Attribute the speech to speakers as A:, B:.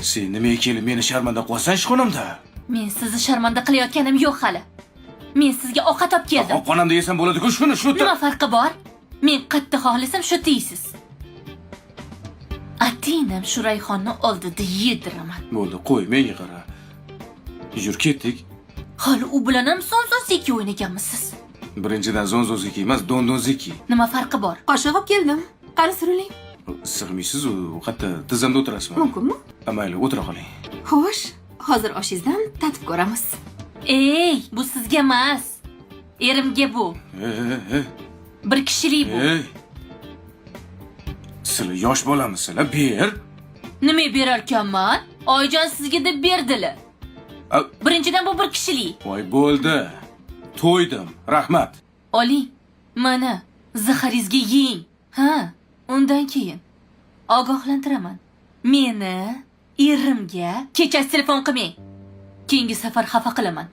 A: Sen nimaga kelib meni sharmanda qilasan ishxonamda?
B: Men sizni sharmanda qilayotganim yo'q hali. Men sizga ovqat olib keldim.
A: Ovqonamda yesam bo'ladi-ku, shuni shu.
B: Nima farqi bor? Men qattiq xohlasam shu deysiz. Atinam shu rayhonni oldida yediraman.
A: Bo'ldi, qo'y, menga qara. Yur ketdik.
B: Hali u bilan ham son-sonsiki o'ynaganmisiz?
A: Birinchidan zonzoziki emas, dondonziki.
B: Nima farqi bor?
C: Qoshiq olib keldim. Qani suriling.
A: Sig'maysiz, u qayerda tizimda o'tirasizmi?
C: Mumkinmi?
A: Mayli, o'tira qoling.
C: Xo'sh, hozir oshingizdan tatib ko'ramiz.
B: Ey, bu sizga emas. Erimga bu. Bir kishilik bu.
A: Sizlar yosh bolamisiz-lar? Ber.
B: Nima berar ekanman? Oyjon sizga deb berdilar. Birinchidan bu bir kishilik.
A: Voy bo'ldi. To'ydim. Rahmat.
B: Oling. Mana, zaharingizga yeng. Ha, undan keyin ogohlantiraman. Meni erimga kechasi telefon qilmang. Keyingi safar xafa qilaman.